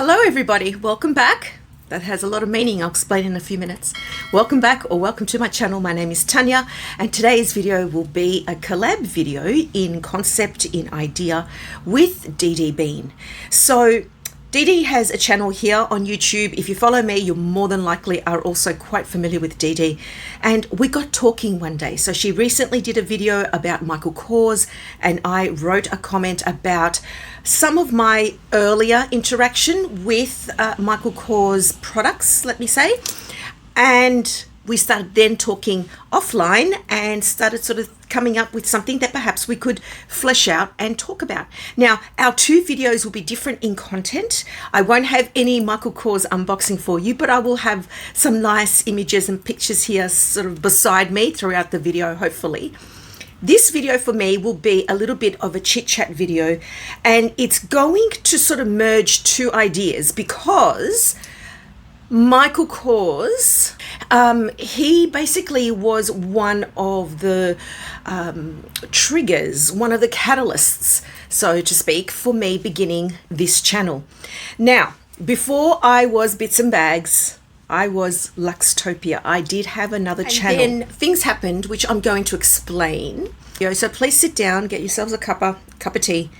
Hello everybody, welcome back. That has a lot of meaning, I'll explain in a few minutes. Welcome back or welcome to my channel. My name is Tanya and today's video will be a collab video in concept, in idea with Dee Bean. So Dee has a channel here on YouTube. If you follow me, you more than likely are also quite familiar with Dee. And we got talking one day. So she recently did a video about Michael Kors and I wrote a comment about some of my earlier interaction with Michael Kors products, let me say. And we started then talking offline and started sort of coming up with something that perhaps we could flesh out and talk about. Now, our two videos will be different in content. I won't have any Michael Kors unboxing for you, but I will have some nice images and pictures here sort of beside me throughout the video, hopefully. This video for me will be a little bit of a chit chat video, and it's going to sort of merge two ideas because Michael Kors, he basically was one of the triggers, one of the catalysts, so to speak, for me beginning this channel. Now, before I was Bits and Bags, I was Luxtopia. I did have another channel. Then things happened, which I'm going to explain. So please sit down, get yourselves a cup of tea,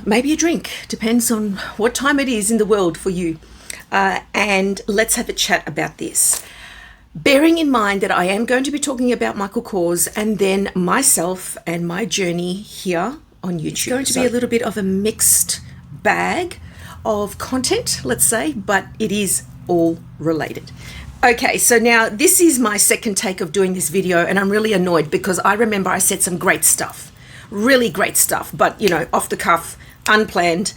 maybe a drink, depends on what time it is in the world for you. And let's have a chat about this. Bearing in mind that I am going to be talking about Michael Kors and then myself and my journey here on YouTube. It's going to be a little bit of a mixed bag of content, let's say, but it is all related. Okay, so now this is my second take of doing this video and I'm really annoyed because I remember I said some great stuff, really great stuff, but you know, off the cuff, unplanned.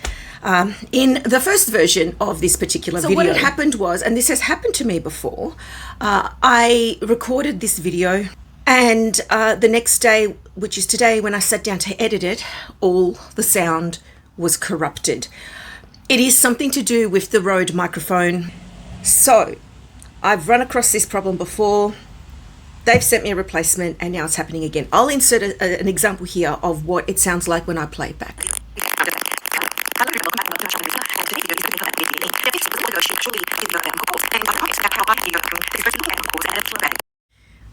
In the first version of this particular video. So what had happened was, and this has happened to me before, I recorded this video and the next day, which is today, when I sat down to edit it, all the sound was corrupted. It is something to do with the Rode microphone. So I've run across this problem before. They've sent me a replacement and now it's happening again. I'll insert an example here of what it sounds like when I play it back.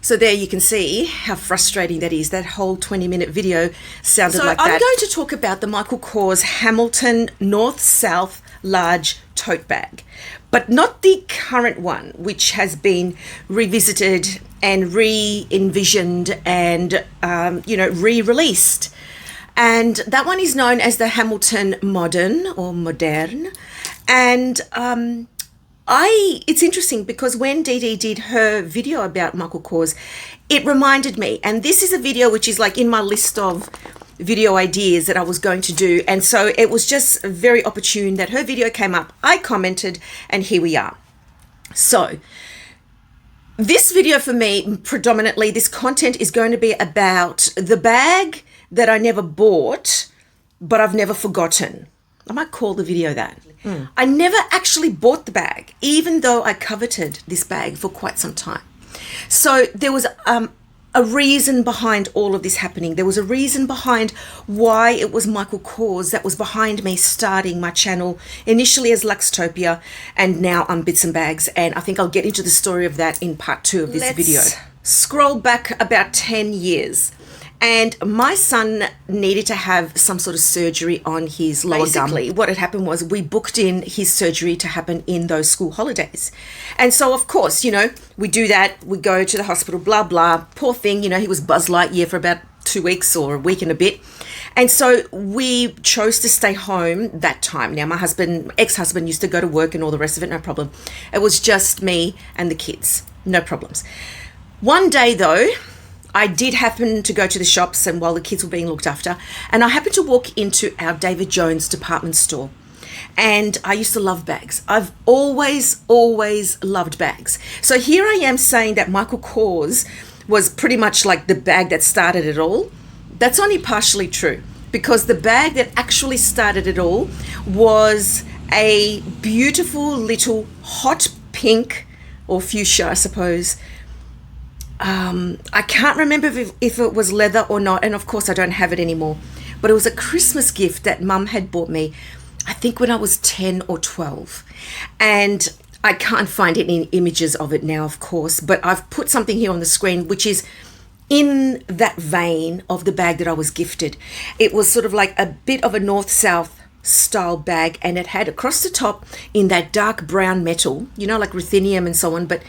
So there you can see how frustrating that is. That whole 20-minute video sounded like that. So I'm going to talk about the Michael Kors Hamilton North-South large tote bag, but not the current one, which has been revisited and re-envisioned and, re-released. And that one is known as the Hamilton Modern or Modern. And it's interesting because when Dee did her video about Michael Kors, it reminded me, and this is a video which is like in my list of video ideas that I was going to do. And so it was just very opportune that her video came up. I commented and here we are. So this video for me, predominantly, this content is going to be about the bag that I never bought, but I've never forgotten. I might call the video that. I never actually bought the bag, even though I coveted this bag for quite some time. So there was a reason behind all of this happening. There was a reason behind why it was Michael Kors that was behind me starting my channel, initially as Luxtopia, and now I'm Bits and Bags. And I think I'll get into the story of that in part 2 of this video. Scroll back about 10 years. And my son needed to have some sort of surgery on his lower gum. Basically, what had happened was we booked in his surgery to happen in those school holidays. And so, of course, we do that. We go to the hospital, blah, blah. Poor thing, he was Buzz Lightyear for about 2 weeks or a week and a bit. And so we chose to stay home that time. Now, my ex-husband used to go to work and all the rest of it, no problem. It was just me and the kids, no problems. One day, though, I did happen to go to the shops and while the kids were being looked after, and I happened to walk into our David Jones department store. And I used to love bags. I've always loved bags. So here I am saying that Michael Kors was pretty much like the bag that started it all. That's only partially true because the bag that actually started it all was a beautiful little hot pink or fuchsia, I suppose, I can't remember if it was leather or not, and of course I don't have it anymore, but it was a Christmas gift that Mum had bought me. I think think when I was 10 or 12. And I can't find any images of it now, of course, but I've put something here on the screen, which is in that vein of the bag that I was gifted. It was sort of like a bit of a north-south style bag, and it had across the top in that dark brown metal, you know, like ruthenium and so on, but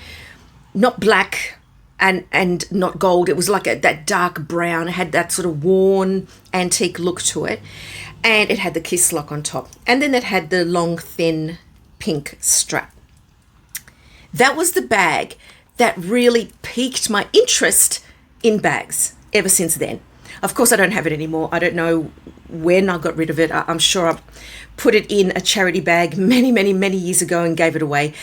not black and not gold. It was like that dark brown. It had that sort of worn antique look to it, and it had the kiss lock on top, and then it had the long thin pink strap. That was the bag that really piqued my interest in bags ever since then. Of course, I don't have it anymore. I don't know when I got rid of it. I'm sure I put it in a charity bag many, many, many years ago and gave it away.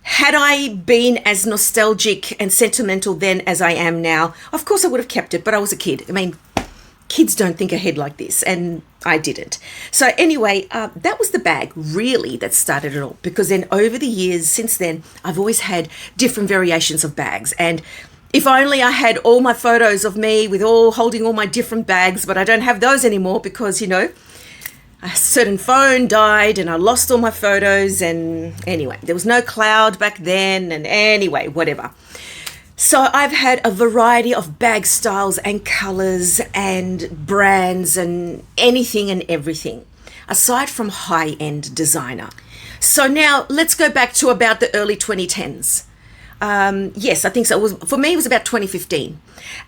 Had I been as nostalgic and sentimental then as I am now, of course I would have kept it, but I was a kid. I mean, kids don't think ahead like this, and I didn't. So anyway, that was the bag really that started it all, because then over the years since then, I've always had different variations of bags. And if only I had all my photos of me with holding all my different bags, but I don't have those anymore because, you know, a certain phone died and I lost all my photos. And anyway, there was no cloud back then, and anyway, whatever. So I've had a variety of bag styles and colors and brands and anything and everything, aside from high-end designer. So now let's go back to about the early 2010s. Yes, I think so. For me, it was about 2015.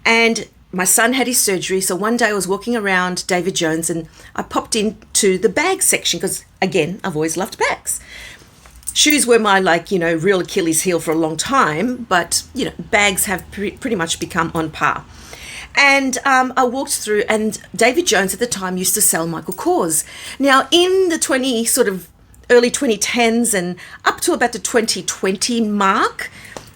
And my son had his surgery. So one day I was walking around David Jones and I popped into the bag section because, again, I've always loved bags. Shoes were my, real Achilles heel for a long time, but, bags have pretty much become on par. And I walked through, and David Jones at the time used to sell Michael Kors. Now, in the early 2010s and up to about the 2020 mark,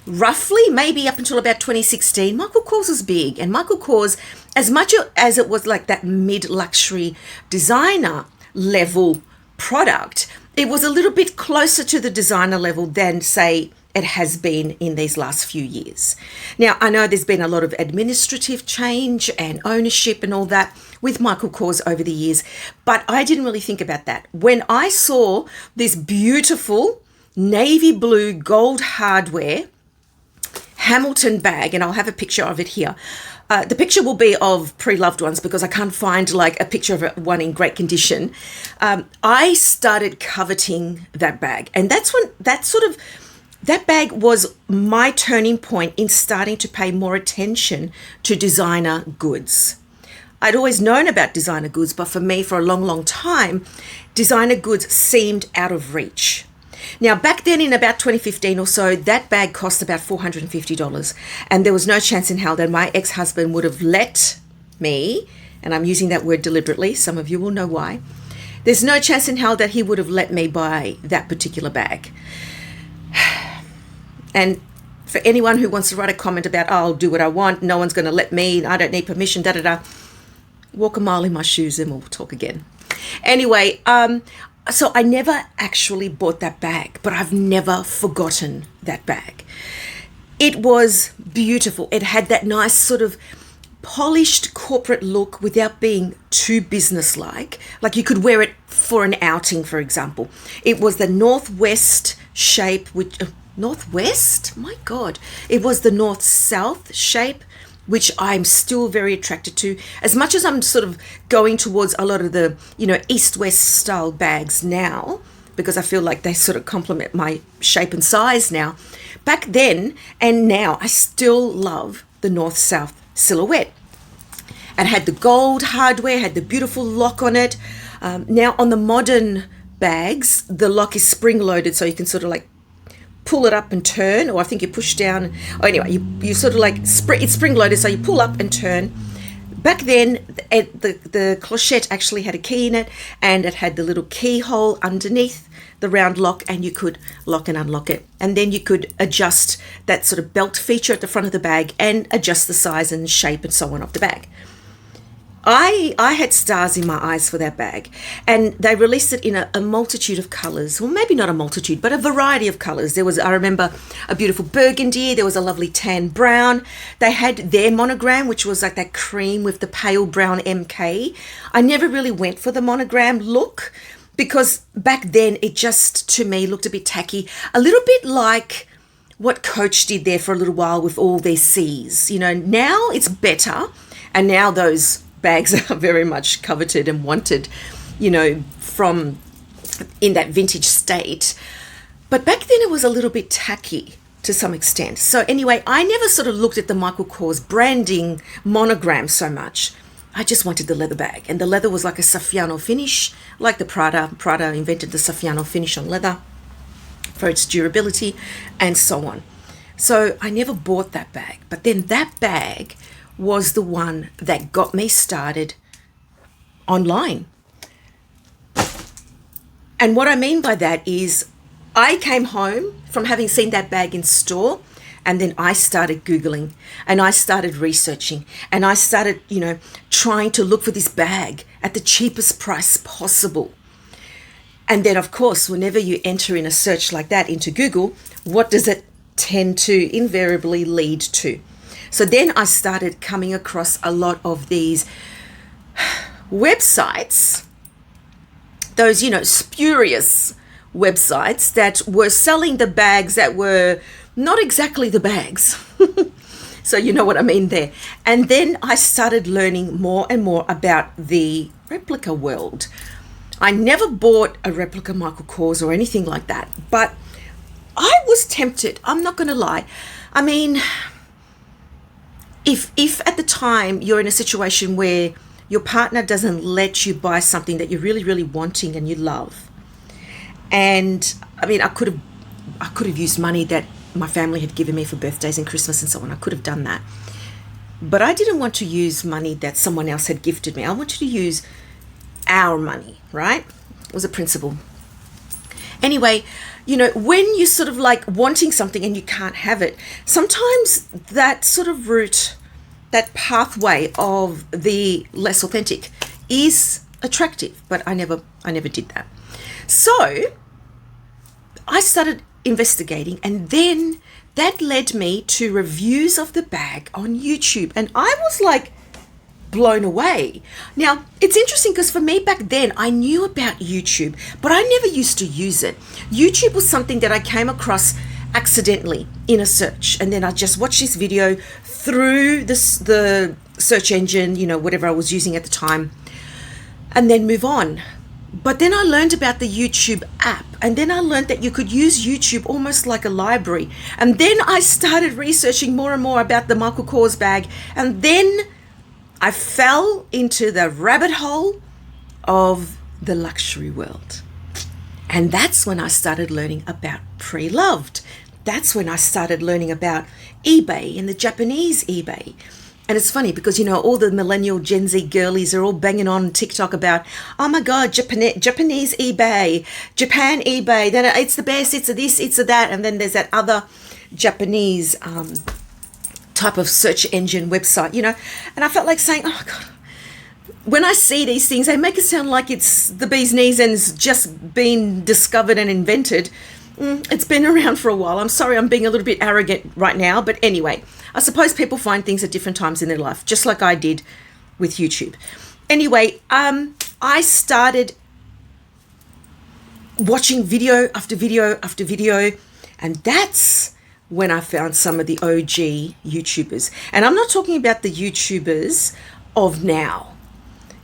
roughly, maybe up until about 2016, Michael Kors was big. And Michael Kors, as much as it was like that mid-luxury designer level product, it was a little bit closer to the designer level than, say, it has been in these last few years. Now, I know there's been a lot of administrative change and ownership and all that with Michael Kors over the years, but I didn't really think about that. When I saw this beautiful navy blue gold hardware Hamilton bag, and I'll have a picture of it here. The picture will be of pre-loved ones because I can't find a picture of one in great condition. I started coveting that bag, and that's when that bag was my turning point in starting to pay more attention to designer goods. I'd always known about designer goods, but for me, for a long, long time, designer goods seemed out of reach. Now, back then in about 2015 or so, that bag cost about $450, and there was no chance in hell that my ex-husband would have let me, and I'm using that word deliberately, some of you will know why, there's no chance in hell that he would have let me buy that particular bag. And for anyone who wants to write a comment about, I'll do what I want, no one's going to let me, I don't need permission, walk a mile in my shoes and we'll talk again. Anyway, so I never actually bought that bag, but I've never forgotten that bag. It was beautiful. It had that nice sort of polished corporate look without being too businesslike. Like you could wear it for an outing, for example. It was the northwest shape, which northwest? My God. It was the north-south shape, which I'm still very attracted to. As much as I'm sort of going towards a lot of the, east-west style bags now, because I feel like they sort of complement my shape and size now. Back then and now, I still love the north-south silhouette. It had the gold hardware, had the beautiful lock on it. Now on the modern bags, the lock is spring-loaded, so you can sort of pull it up and turn, or I think you push down. Oh, anyway, you sort of it's spring-loaded, so you pull up and turn. Back then, the clochette actually had a key in it, and it had the little keyhole underneath the round lock, and you could lock and unlock it. And then you could adjust that sort of belt feature at the front of the bag and adjust the size and shape and so on of the bag. I had stars in my eyes for that bag, and they released it in a multitude of colours. Well, maybe not a multitude, but a variety of colours. There was, I remember, a beautiful burgundy. There was a lovely tan brown. They had their monogram, which was like that cream with the pale brown MK. I never really went for the monogram look because back then it just, to me, looked a bit tacky, a little bit like what Coach did there for a little while with all their C's. You know, now it's better, and now those bags are very much coveted and wanted, you know, from in that vintage state. But back then it was a little bit tacky to some extent. So anyway, I never sort of looked at the Michael Kors branding monogram so much. I just wanted the leather bag, and the leather was like a Saffiano finish, like the Prada. Prada invented the Saffiano finish on leather for its durability and so on. So I never bought that bag, but then that bag was the one that got me started online. And what I mean by that is I came home from having seen that bag in store, and then I started Googling and I started researching and I started, you know, trying to look for this bag at the cheapest price possible. And then, of course, whenever you enter in a search like that into Google, what does it tend to invariably lead to? So then I started coming across a lot of these websites, those, you know, spurious websites that were selling the bags that were not exactly the bags. So you know what I mean there. And then I started learning more and more about the replica world. I never bought a replica Michael Kors or anything like that, but I was tempted. I'm not going to lie. I mean, if at the time you're in a situation where your partner doesn't let you buy something that you're really, really wanting and you love, and I mean, I could have used money that my family had given me for birthdays and Christmas and so on. I could have done that, but I didn't want to use money that someone else had gifted me. I wanted to use our money, right? It was a principle. Anyway, you know, when you're sort of like wanting something and you can't have it, sometimes that sort of route, that pathway of the less authentic is attractive, but I never did that. So I started investigating, and then that led me to reviews of the bag on YouTube, and I was like blown away. Now, it's interesting because for me back then, I knew about YouTube, but I never used to use it. YouTube was something that I came across accidentally in a search, and then I just watched this video through the search engine, you know, whatever I was using at the time, and then move on. But then I learned about the YouTube app, and then I learned that you could use YouTube almost like a library. And then I started researching more and more about the Michael Kors bag, and then I fell into the rabbit hole of the luxury world. And that's when I started learning about Pre-Loved. That's when I started learning about eBay and the Japanese eBay. And it's funny because, you know, all the millennial Gen Z girlies are all banging on TikTok about, oh my God, Japanese eBay, Japan eBay, then it's the best, it's a this, it's a that. And then there's that other Japanese type of search engine website, you know. And I felt like saying, oh my God, when I see these things, they make it sound like it's the bee's knees and it's just been discovered and invented. It's been around for a while. I'm sorry, I'm being a little bit arrogant right now. But anyway, I suppose people find things at different times in their life, just like I did with YouTube. Anyway, I started watching video after video after video, and that's when I found some of the OG YouTubers. And I'm not talking about the YouTubers of now,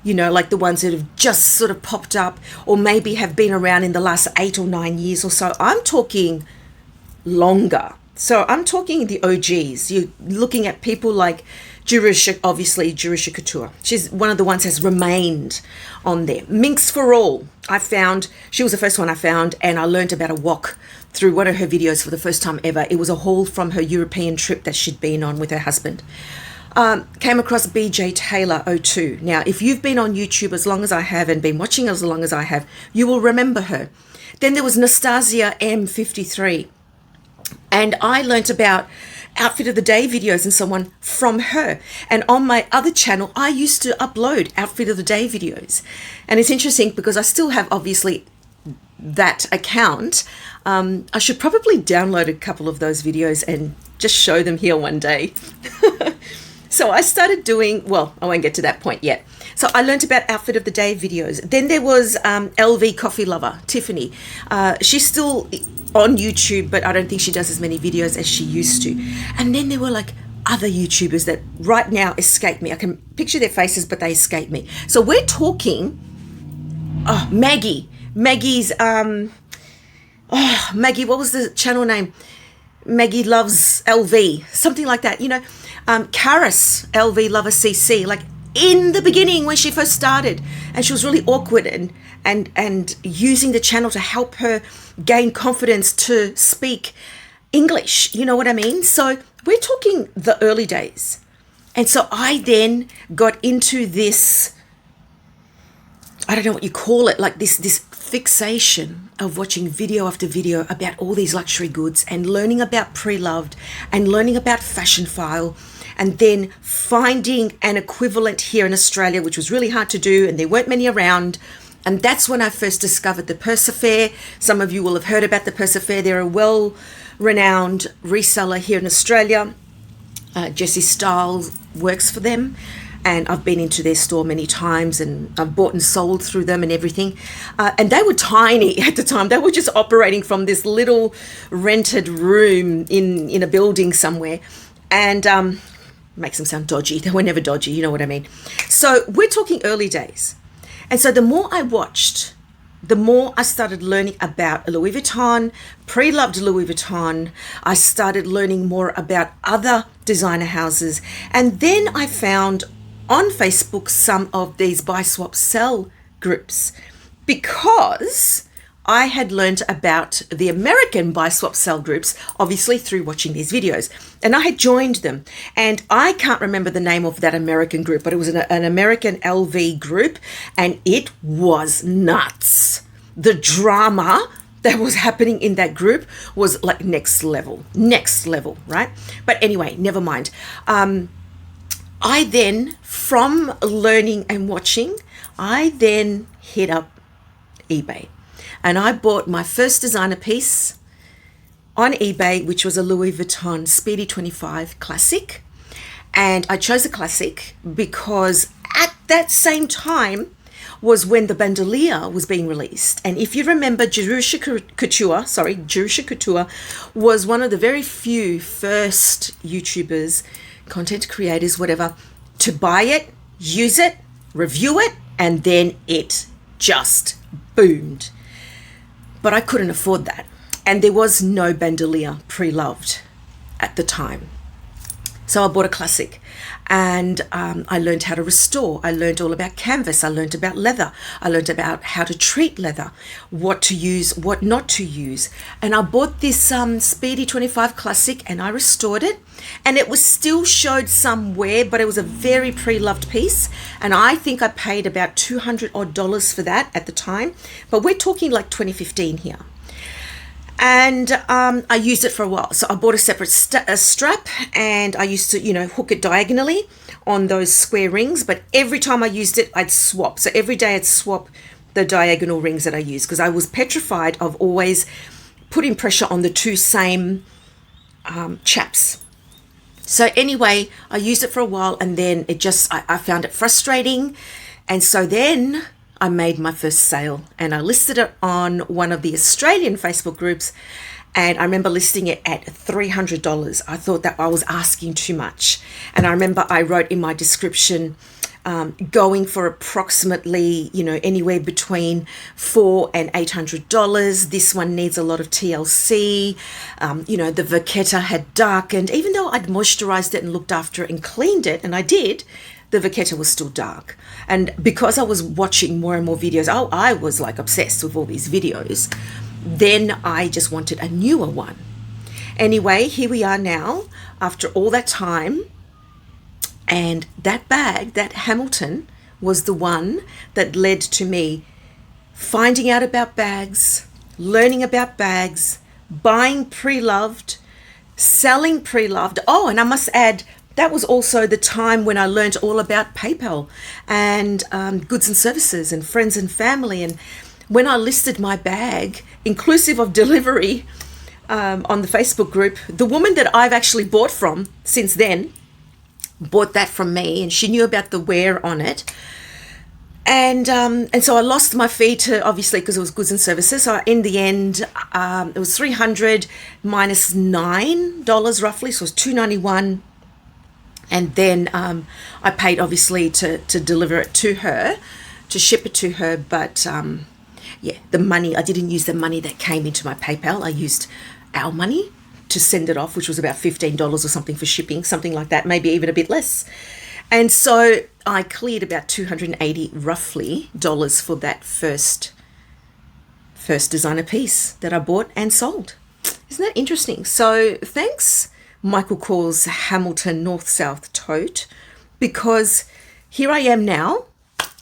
you know, like the ones that have just sort of popped up or maybe have been around in the last 8 or 9 years or so. I'm talking longer. So I'm talking the OGs. You're looking at people like Jerusha, obviously Jerusha Couture. She's one of the ones that's remained on there. Minx for All, I found, she was the first one I found, and I learned about a wok through one of her videos for the first time ever. It was a haul from her European trip that she'd been on with her husband. Came across BJ Taylor 02. Now, if you've been on YouTube as long as I have and been watching as long as I have, you will remember her. Then there was Nastasia M53. And I learnt about outfit of the day videos and so on from her. And on my other channel, I used to upload outfit of the day videos. And it's interesting because I still have obviously that account. I should probably download a couple of those videos and just show them here one day. So I started doing, well, I won't get to that point yet. So I learned about outfit of the day videos. Then there was LV coffee lover, Tiffany. She's still on YouTube, but I don't think she does as many videos as she used to. And then there were like other YouTubers that right now escape me. I can picture their faces, but they escape me. So we're talking, Maggie. Maggie's, Maggie, what was the channel name? Maggie Loves LV, something like that. You know, Karis, LV Lover CC, like in the beginning when she first started, and she was really awkward and using the channel to help her gain confidence to speak English. You know what I mean? So we're talking the early days. And so I then got into this, I don't know what you call it, like this fixation of watching video after video about all these luxury goods and learning about pre-loved and learning about fashion file, and then finding an equivalent here in Australia, which was really hard to do and there weren't many around. And that's when I first discovered the Persefair. Some of you will have heard about the Persefair. They're a well-renowned reseller here in Australia. Jessie Stiles works for them. And I've been into their store many times, and I've bought and sold through them and everything. And they were tiny at the time. They were just operating from this little rented room in a building somewhere. And makes them sound dodgy. They were never dodgy, you know what I mean? So we're talking early days. And so the more I watched, the more I started learning about Louis Vuitton, pre-loved Louis Vuitton. I started learning more about other designer houses. And then I found on Facebook some of these buy, swap, sell groups, because I had learned about the American buy, swap, sell groups, obviously through watching these videos. And I had joined them. And I can't remember the name of that American group, but it was an American LV group, and it was nuts. The drama that was happening in that group was like next level, right? But anyway, never mind. I then, from learning and watching, I then hit up eBay. And I bought my first designer piece on eBay, which was a Louis Vuitton Speedy 25 Classic. And I chose a Classic because at that same time was when the bandolier was being released. And if you remember, Jerusha Couture was one of the very few first YouTubers, content creators, whatever, to buy it, use it, review it, and then it just boomed. But I couldn't afford that. And there was no bandolier pre-loved at the time. So I bought a Classic, and I learned how to restore. I learned all about canvas. I learned about leather. I learned about how to treat leather, what to use, what not to use. And I bought this Speedy 25 Classic, and I restored it. And it was still showed some wear, but it was a very pre-loved piece. And I think I paid about $200 odd for that at the time. But we're talking like 2015 here. And I used it for a while. So I bought a separate strap, and I used to, hook it diagonally on those square rings. But every time I used it, I'd swap. So every day I'd swap the diagonal rings that I used, because I was petrified of always putting pressure on the two same chaps. So anyway, I used it for a while, and then I found it frustrating. And so then I made my first sale, and I listed it on one of the Australian Facebook groups, and I remember listing it at $300. I thought that I was asking too much. And I remember I wrote in my description, going for approximately, anywhere between $400 and $800. This one needs a lot of TLC. The Vachetta had darkened. Even though I'd moisturized it and looked after it and cleaned it, and I did, the Vachetta was still dark. And because I was watching more and more videos, I was like obsessed with all these videos. Then I just wanted a newer one. Anyway, here we are now, after all that time. And that bag, that Hamilton, was the one that led to me finding out about bags, learning about bags, buying pre-loved, selling pre-loved. Oh, and I must add, that was also the time when I learned all about PayPal and goods and services and friends and family. And when I listed my bag, inclusive of delivery, on the Facebook group, the woman that I've actually bought from since then, bought that from me, and she knew about the wear on it. And so I lost my fee to, obviously, because it was goods and services. So in the end, it was $300 minus $9 roughly, so it was $291. And then I paid, obviously, to deliver it to her, to ship it to her. But yeah, the money, I didn't use the money that came into my PayPal. I used our money to send it off, which was about $15 or something for shipping, something like that, maybe even a bit less. And so I cleared about $280 roughly for that first designer piece that I bought and sold. Isn't that interesting? So thanks, Michael Kors Hamilton North-South Tote, because here I am now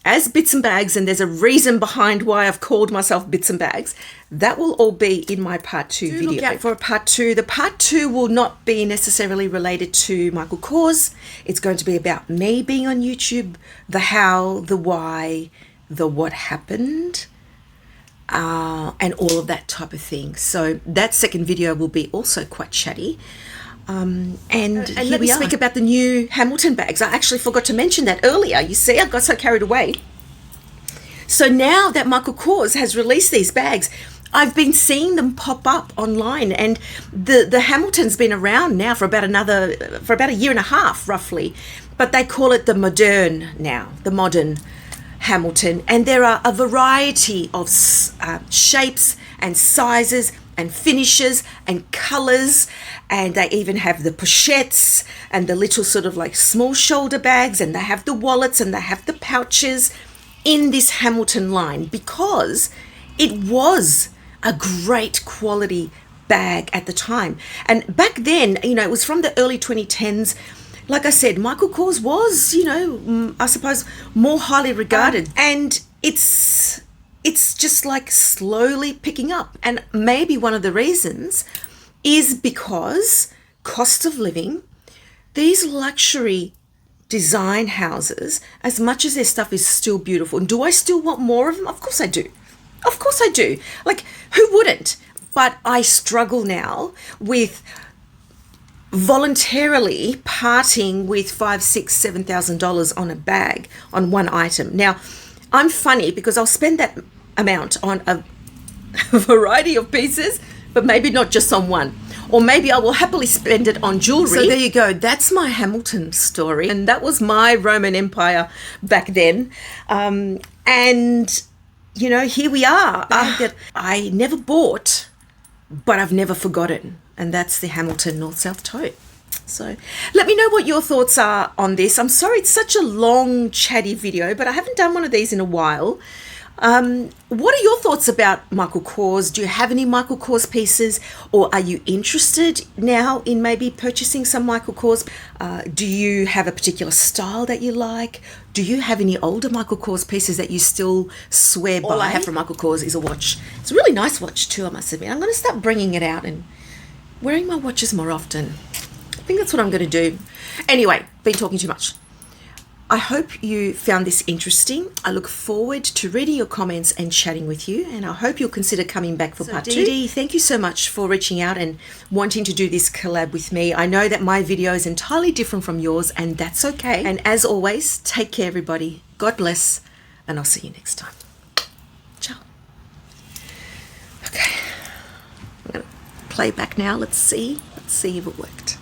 as Bits and Bags, and there's a reason behind why I've called myself Bits and Bags. That will all be in my part 2 video. Look out for a part 2. The part 2 will not be necessarily related to Michael Kors. It's going to be about me being on YouTube, the how, the why, the what happened, and all of that type of thing. So that second video will be also quite chatty. And let me speak about the new Hamilton bags. I actually forgot to mention that earlier. You see, I got so carried away. So now that Michael Kors has released these bags, I've been seeing them pop up online, and the Hamilton's been around now for about a year and a half roughly, but they call it the modern now, the modern Hamilton, and there are a variety of shapes and sizes and finishes and colors, and they even have the pochettes and the little sort of like small shoulder bags, and they have the wallets and they have the pouches in this Hamilton line, because it was a great quality bag at the time. And back then, you know, it was from the early 2010s. Like I said, Michael Kors was, you know, I suppose more highly regarded, and it's just like slowly picking up. And maybe one of the reasons is because cost of living, these luxury design houses, as much as their stuff is still beautiful, and do I still want more of them? Of course I do. Of course I do. Like, who wouldn't? But I struggle now with voluntarily parting with $5,000, $6,000, $7,000 on a bag, on one item. Now, I'm funny because I'll spend that amount on a variety of pieces, but maybe not just on one. Or maybe I will happily spend it on jewelry. So there you go. That's my Hamilton story. And that was my Roman Empire back then. And, you know, here we are. That I never bought, but I've never forgotten. And that's the Hamilton North-South Tote. So let me know what your thoughts are on this. I'm sorry it's such a long, chatty video, but I haven't done one of these in a while. What are your thoughts about Michael Kors? Do you have any Michael Kors pieces, or are you interested now in maybe purchasing some Michael Kors? Do you have a particular style that you like? Do you have any older Michael Kors pieces that you still swear by? All I have from Michael Kors is a watch. It's a really nice watch too, I must admit. I'm going to start bringing it out and wearing my watches more often. I think that's what I'm going to do. Anyway, been talking too much. I hope you found this interesting. I look forward to reading your comments and chatting with you, and I hope you'll consider coming back for part 2. Dee Dee, thank you so much for reaching out and wanting to do this collab with me. I know that my video is entirely different from yours, and that's okay. And as always, take care, everybody. God bless, and I'll see you next time. Ciao. Okay, I'm going to play back now. Let's see if it worked.